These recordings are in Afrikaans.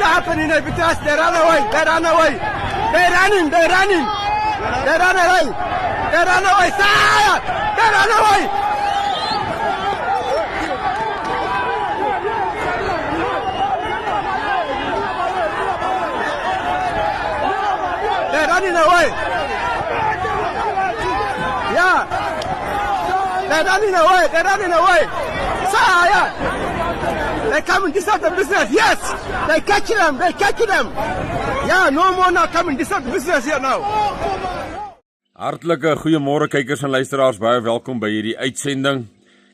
is happening there? Because they run away. They're running. They run away. Sire! They run away. They're running away. Yeah. They're running away. Sire! They come and disrupt the business. Yes! They catch them. Yeah, no more now come and disrupt the business here now. Hartlike goeiemôre kykers en luisteraars, baie welkom by hierdie uitsending.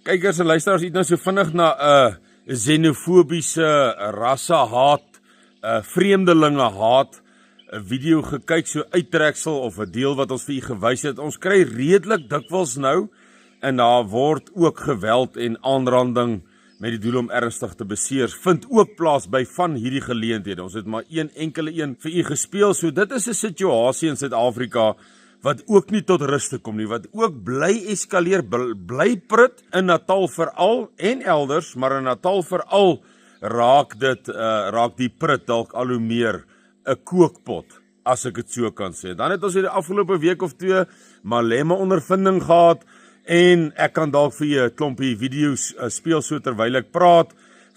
Kykers en luisteraars, het nou so vinnig na 'n xenofobiese rassehaat, vreemdelinge haat, 'n video gekyk, so uittreksel of 'n deel wat ons vir u gewys het. Ons kry redelik dikwels nou en daar word ook geweld en aanranding met die doel om ernstig te beseer, vind ook plaas by van hierdie geleenthede. Ons het maar een enkele een vir u gespeel, so dit is 'n situasie in Suid-Afrika wat ook nie tot rus te kom nie, wat ook bly eskaleer, bly prut in Natal veral en elders, maar in Natal veral raak die prut dalk al hoe meer 'n kookpot, as ek dit so kan sê. Dan het ons die afgelope week of twee Malema ondervinding gehad, en ek kan dalk vir julle 'n klompie video's speel so terwyl ek praat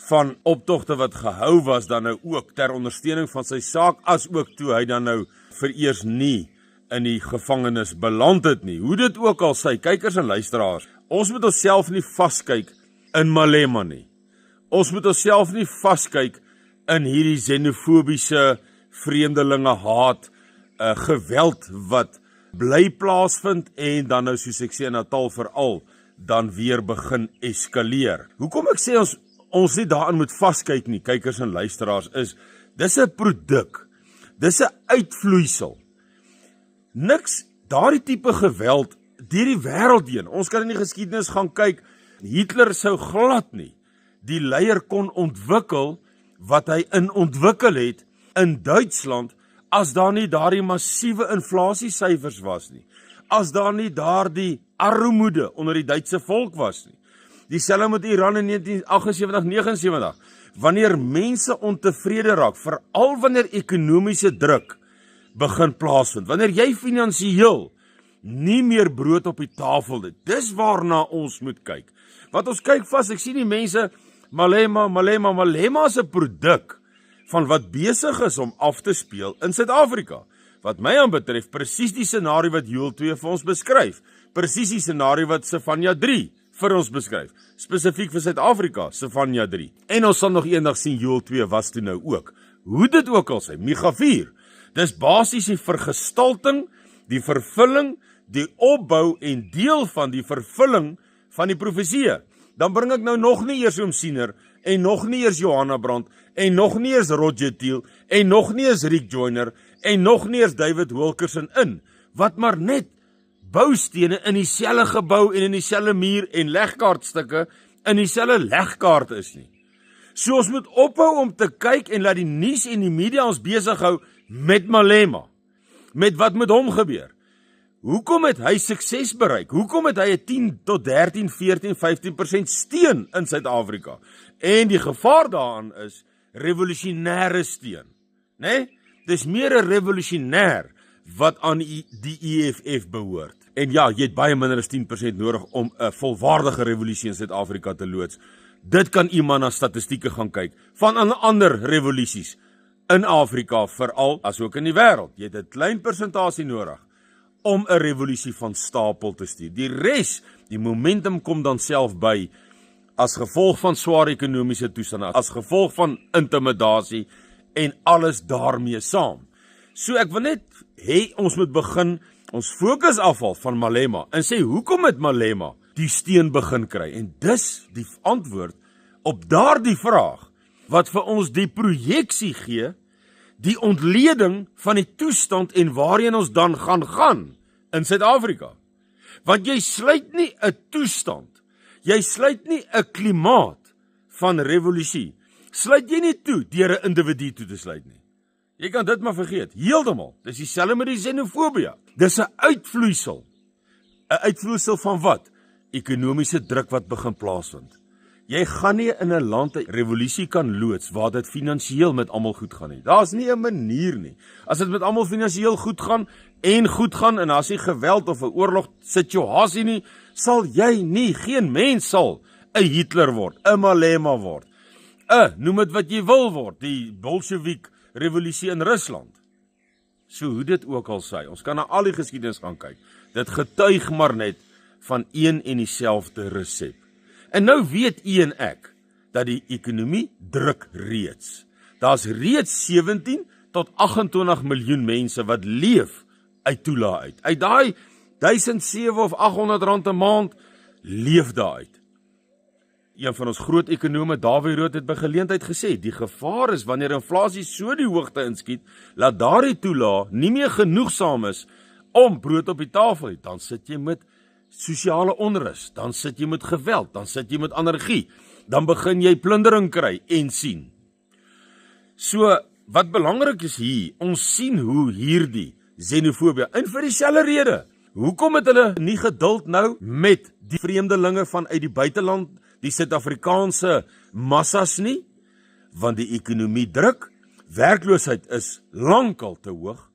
van optogte wat gehou was dan nou ook ter ondersteuning van sy saak, as ook toe hy dan nou vereers nie in die gevangenis beland het nie. Hoe dit ook al sy, kykers en luisteraars, ons moet onsself nie vaskyk in Malema nie. Ons moet onsself nie vaskyk in hierdie xenofobiese vreemdelinge haat, geweld wat bly plaasvind en dan nou soos ek sê in Natal veral dan weer begin eskaleer. Hoekom ek sê ons nie daarin moet vaskyk nie, kykers en luisteraars, is dis 'n produk, dis 'n uitvloeisel. Niks, daardie tipe geweld deur die wêreld heen. Ons kan in die geskiedenis gaan kyk, Hitler sou glad nie die leier kon ontwikkel wat hy ontwikkel het in Duitsland, as daar nie daardie massiewe inflasiesyfers was nie, as daar nie daardie armoede onder die Duitse volk was nie. Dieselfde met Iran in 1978-79, wanneer mense ontevrede raak, veral wanneer ekonomiese druk begin plaasvind, wanneer jy finansiëel nie meer brood op die tafel het, dis waarna ons moet kyk. Wat ons kyk vas, ek sien die mense, Malema is 'n produk van wat besig is om af te speel in Suid-Afrika. Wat my aanbetref, presies die scenario wat Joel 2 vir ons beskryf, presies die scenario wat Sefanja 3 vir ons beskryf, spesifiek vir Suid-Afrika, Sefanja 3. En ons sal nog eendag sien Joel 2 was toe nou ook. Hoe dit ook al sê, Micha 4, dis basies die vergestalting, die vervulling, die opbou en deel van die vervulling van die profeseë. Dan bring ek nou nog nie eers Oom Siener, en nog nie eers Johanna Brandt, en nog nie eers Roger Thiel, en nog nie eers Rick Joyner, en nog nie eers David Wilkerson in, wat maar net boustene in dieselfde gebou en in dieselfde muur en legkaartstukke in dieselfde legkaart is nie. So ons moet ophou om te kyk en laat die nuus en die media ons besig hou met Malema, met wat met hom gebeur. Hoekom het hy sukses bereik? Hoekom het hy 'n 10 tot 13, 14, 15% steun in Suid-Afrika? En die gevaar daaraan is revolusionêre steun, né? Dis meer 'n revolusionêr wat aan die EFF behoort. En ja, jy het baie minder as 10% nodig om 'n volwaardige revolusie in Suid-Afrika te loods. Dit kan iemand na statistieke gaan kyk van ander revolusies in Afrika veral, as ook in die wêreld. Jy het 'n klein persentasie nodig om 'n revolusie van stapel te stuur. Die res, die momentum kom dan self by as gevolg van swaar ekonomiese toestande, as gevolg van intimidasie en alles daarmee saam. So ek wil net hê ons moet begin ons fokus afhaal van Malema en sê hoekom het Malema die steun begin kry? En dis die antwoord op daardie vraag wat vir ons die projeksie gee, die ontleding van die toestand en waarheen ons dan gaan in Suid-Afrika. Want jy sluit nie 'n toestand, jy sluit nie 'n klimaat van revolusie, sluit jy nie toe deur 'n individu toe te sluit nie. Jy kan dit maar vergeet, heeltemal. Dis dieselfde met die xenofobie. Dis 'n uitvloeisel. 'n Uitvloeisel van wat? Ekonomiese druk wat begin plaasvind. Jy gaan nie in 'n land 'n revolusie kan loods waar dit finansiëel met almal goed gaan nie. Daar's nie 'n manier nie. As dit met almal finansiëel goed gaan en daar's nie geweld of 'n oorlog situasie nie, sal jy nie, geen mens sal 'n Hitler word, 'n Malema word. Noem dit wat jy wil word, die Bolshevik revolusie in Rusland. So hoe dit ook al sê, ons kan na al die geskiedenis gaan kyk. Dit getuig maar net van een en dieselfde resep. En nou weet u en ek dat die ekonomie druk reeds. Daar's reeds 17 tot 28 miljoen mense wat leef uit toelaat uit. Uit daai 1.700 of 800 rand 'n maand leef daar uit. Een van ons groot ekonome, Dawie Rood, het by geleentheid gesê, die gevaar is wanneer inflasie so die hoogte inskiet, laat daardie toelaat nie meer genoegsaam is om brood op die tafel het, dan sit jy met sosiale onrus, dan sit jy met geweld, dan sit jy met anargie, dan begin jy plundering kry en sien. So, wat belangrik is hier, ons sien hoe hierdie xenofobie, en vir dieselfde rede, hoekom het hulle nie geduld nou met die vreemdelinge vanuit die buiteland, die Suid-Afrikaanse massas nie? Want die ekonomie druk, werkloosheid is lankal te hoog,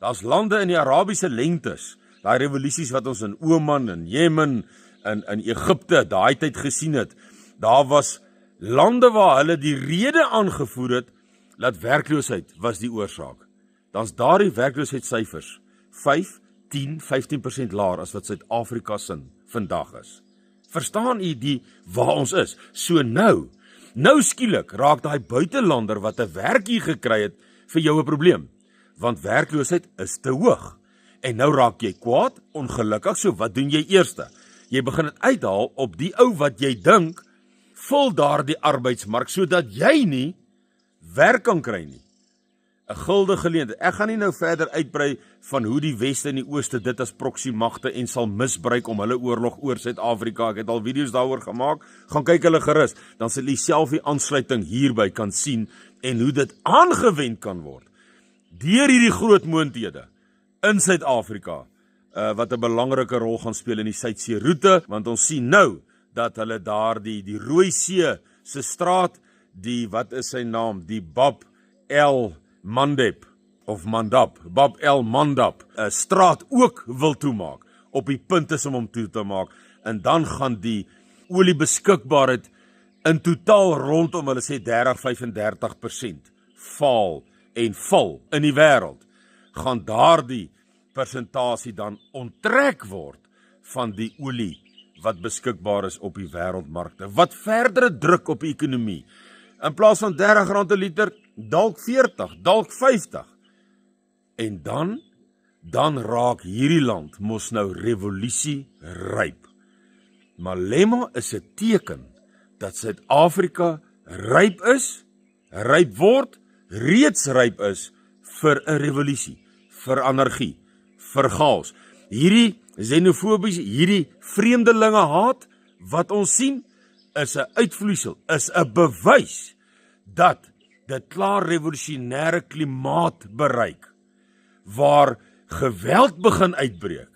Daar's lande in die Arabiese lengtes, daai revolusies wat ons in Oman, in Jemen, in Egipte daai tyd gesien het, daar was lande waar hulle die rede aangevoer het, dat werkloosheid was die oorsaak. Dan's daardie werkloosheidssyfers 5, 10, 15% laer as wat Suid-Afrika se vandag is. Verstaan u die waar ons is? So nou skielik raak daai buitelander wat 'n werk hier gekry het vir jou 'n probleem, want werkloosheid is te hoog. En nou raak jy kwaad, ongelukkig, so wat doen jy eerste? Jy begin dit uithaal op die ou wat jy dink vul daardie arbeidsmark sodat jy nie werk kan kry nie. 'n Gulde geleentheid. Ek gaan nie nou verder uitbrei van hoe die Weste en die Ooste dit as proxy magte en sal misbruik om hulle oorlog oor Suid-Afrika. Ek het al video's daaroor gemaak. Gaan kyk hulle gerus, dan sal jy self die aansluiting hierby kan sien en hoe dit aangewend kan word deur hierdie groot moondhede in Suid-Afrika wat 'n belangrike rol gaan speel in die Suidsee roete, want ons sien nou dat hulle daar die Rooi See se straat, wat is sy naam, die Bab El Mandab, Bab El Mandab, 'n straat ook wil toemaak, op die punt is om hom toe te maak, en dan gaan die oliebeskikbaarheid in totaal rondom, hulle sê 30-35% val en val in die wêreld, gaan daardie persentasie dan onttrek word van die olie wat beskikbaar is op die wêreldmarkte, wat verdere druk op die ekonomie. In plaas van R30 'n liter, dalk 40, dalk 50. En dan raak hierdie land mos nou revolusie ryp. Malema is 'n teken dat Suid-Afrika ryp word, reeds ryp is vir 'n revolusie, vir anargie, vir chaos. Hierdie xenofobiese, hierdie vreemdelinge haat wat ons sien, is 'n uitvloeisel, is 'n bewys dat dit klaar revolusionêre klimaat bereik, waar geweld begin uitbreek,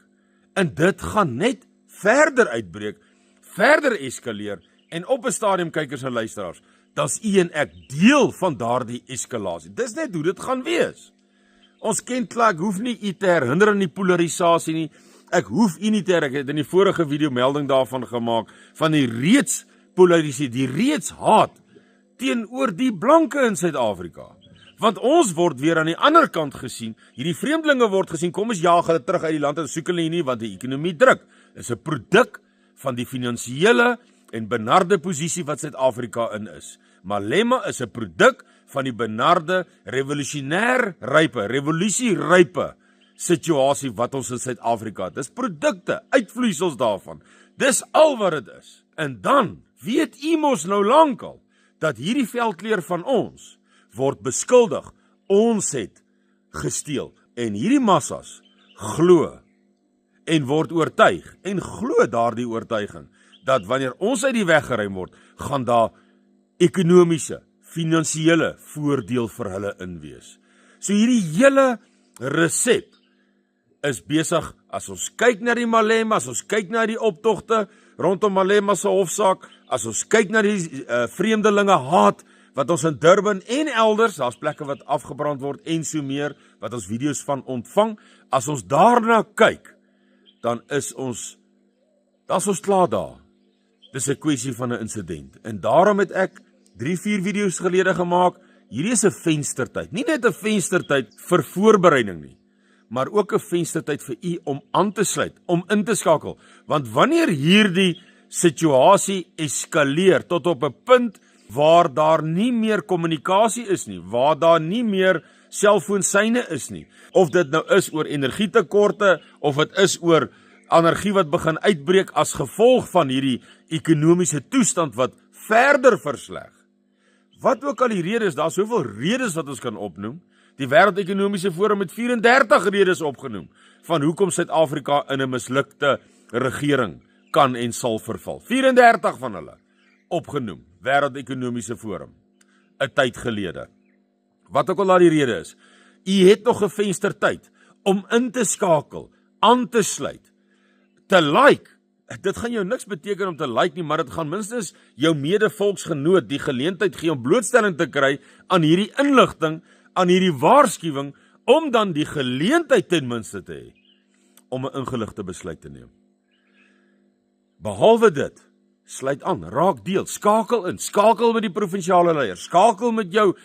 en dit gaan net verder uitbreek, verder eskaleer, en op 'n stadium, kykers en luisteraars, dan's u en ek deel van daardie eskalasie. Dis net hoe dit gaan wees. Ons ken klaar, ek hoef nie u te herinner aan die polarisasie nie, ek hoef u nie te herinner, ek het in die vorige video melding daarvan gemaak, van die reeds polarisasie, die reeds haat, teenoor die blanke in Suid-Afrika. Want ons word weer aan die ander kant gesien, hierdie vreemdelinge word gesien, kom ons jaag hulle terug uit die land, en soek hulle nie, want die ekonomie druk, is 'n produk van die finansiële en benarde posisie wat Suid-Afrika in is. Malema is 'n produk van die benarde revolusie-rype situasie wat ons in Suid-Afrika het. Dis produkte, uitvloeisels daarvan. Dis al wat dit is. En dan weet u mos nou lankal dat hierdie veldkleur van ons word beskuldig, ons het gesteel. En hierdie massas glo en word oortuig en glo daardie oortuiging dat wanneer ons uit die weg geruim word, gaan daar ekonomiese, finansiële voordeel vir hulle inwees. So hierdie hele resep is besig, as ons kyk na die Malema, as ons kyk na die optogte rondom Malema se hofsaak, as ons kyk na die vreemdelinge haat, wat ons in Durban en elders, daar's plekke wat afgebrand word en so meer, wat ons video's van ontvang, as ons daarna kyk, dan is ons klaar daar. Dis 'n kwessie van 'n insident. En daarom het ek 3-4 video's gelede gemaak, hierdie is 'n venstertyd, nie net 'n venstertyd vir voorbereiding nie, maar ook 'n venstertyd vir u om aan te sluit, om in te skakel, want wanneer hierdie situasie eskaleer tot op 'n punt waar daar nie meer kommunikasie is nie, waar daar nie meer selfoonsyne is nie, of dit nou is oor energietekorte, of dit is oor energie wat begin uitbreek as gevolg van hierdie ekonomiese toestand wat verder versleg. Wat ook al die redes, daar is soveel redes wat ons kan opnoem. Die Wêreldekonomiese Forum het 34 redes opgenoem van hoekom Suid-Afrika in 'n mislukte regering kan en sal verval. 34 van hulle opgenoem, Wêreldekonomiese Forum, 'n tyd gelede. Wat ook al daar die rede is, u het nog 'n venstertyd om in te skakel, aan te sluit, te like. Dit gaan jou niks beteken om te like nie, maar dit gaan minstens jou mede-volksgenoot die geleentheid gee om blootstelling te kry aan hierdie inligting, aan hierdie waarskuwing, om dan die geleentheid ten minste te hê om 'n ingeligte besluit te neem. Behalwe dit, sluit aan, raak deel, skakel in, skakel met die provinsiale leiers, skakel met jou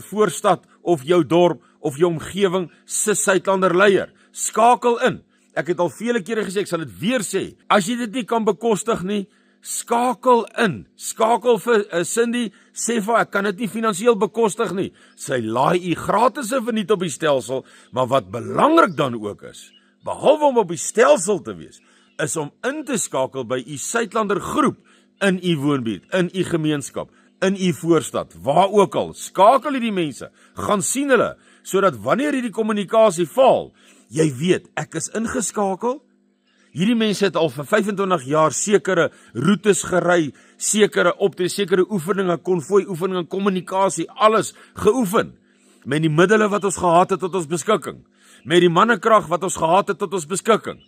voorstad of jou dorp of jou omgewing se Suidlander leier, skakel in. Ek het al vele kere gesê, ek sal dit weer sê, as jy dit nie kan bekostig nie, skakel in, skakel vir Cindy, sê vir ek kan dit nie finansiëel bekostig nie, sy laai u gratis en verniet op die stelsel, maar wat belangrik dan ook is, behalwe om op die stelsel te wees, is om in te skakel by u Suidlander groep, in u woonbuurt, in u gemeenskap, in u voorstad, waar ook al, skakel hierdie mense, gaan sien hulle, sodat wanneer hierdie kommunikasie val, jy weet, ek is ingeskakel. Hierdie mense het al vir 25 jaar sekere roetes gery, sekere oefeninge, konvooi oefeninge, kommunikasie, alles geoefen, met die middele wat ons gehad het tot ons beskikking, met die mannekrag wat ons gehad het tot ons beskikking,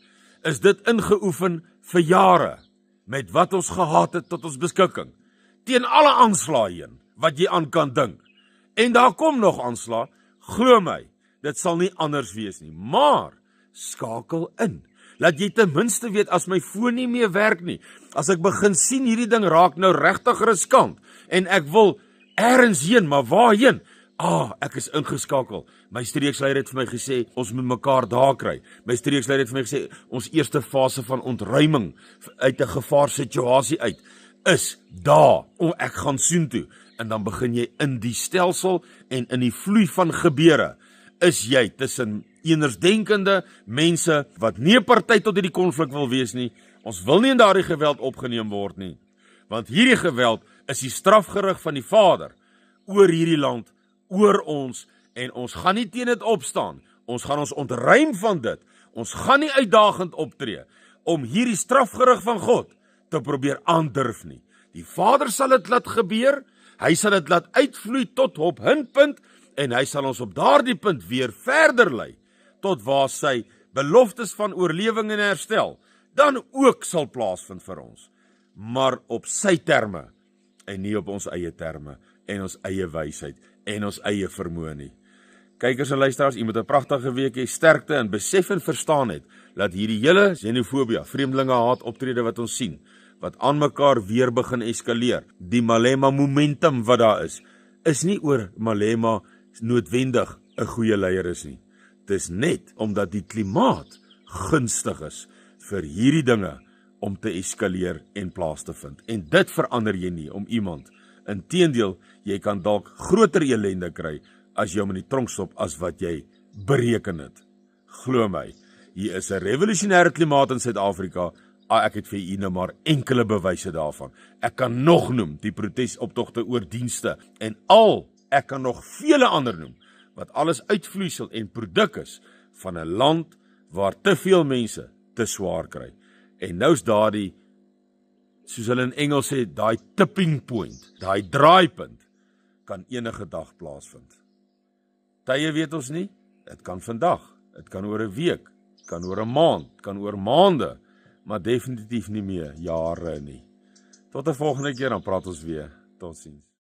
is dit ingeoefen vir jare, met wat ons gehad het tot ons beskikking, teen alle aanslae heen, wat jy aan kan dink, en daar kom nog aanslae, glo my, dit sal nie anders wees nie, maar skakel in. Laat jy ten minste weet, as my foon nie meer werk nie, as ek begin sien hierdie ding raak nou regtig riskant, en ek wil ergens heen, maar waarheen? Ek is ingeskakel. My streeksleier het vir my gesê, ons moet mekaar daar kry. My streeksleier het vir my gesê, ons eerste fase van ontruiming uit 'n gevaarsituasie uit, is daar, ek gaan soontoe, en dan begin jy in die stelsel, en in die vloei van gebeure, is jy tussen enersdenkende mense, wat nie 'n party tot hierdie konflik wil wees nie, ons wil nie in daardie geweld opgeneem word nie, want hierdie geweld is die strafgerig van die Vader, oor hierdie land, oor ons, en ons gaan nie teen dit opstaan, ons gaan ons ontruim van dit, ons gaan nie uitdagend optree, om hierdie strafgerig van God, te probeer aandurf nie. Die Vader sal dit laat gebeur, hy sal dit laat uitvloei tot op punt, en hy sal ons op daardie punt weer verder lei, tot waar sy beloftes van oorlewing en herstel, dan ook sal plaasvind vir ons, maar op sy terme, en nie op ons eie terme, en ons eie wysheid, en ons eie vermoë nie. Kykers en luisteraars, u moet 'n pragtige week hê, sterkte en besef en verstaan het, dat hierdie hele xenofobie, vreemdelinge haat optrede wat ons sien, wat aan mekaar weer begin eskaleer, die Malema momentum wat daar is nie oor Malema noodwendig 'n goeie leier is nie. Dis net omdat die klimaat gunstig is vir hierdie dinge om te eskaleer en plaas te vind. En dit verander jy nie om iemand. Inteendeel, jy kan dalk groter ellende kry as jy hom in die tronk stop as wat jy bereken het. Glo my, hier is 'n revolusionêre klimaat in Suid-Afrika. Ek het vir u nou maar enkele bewyse daarvan. Ek kan nog noem die protesoptogte oor dienste en ek kan nog vele ander noem, wat alles uitvloeisel en produk is van 'n land waar te veel mense te swaar kry. En nou's daardie, soos hulle in Engels sê, daai tipping point, daai draaipunt, kan enige dag plaasvind. Tye weet ons nie, dit kan vandag, dit kan oor 'n week, dit kan oor 'n maand, dit kan oor maande, maar definitief nie meer jare nie. Tot 'n volgende keer, dan praat ons weer. Totsiens.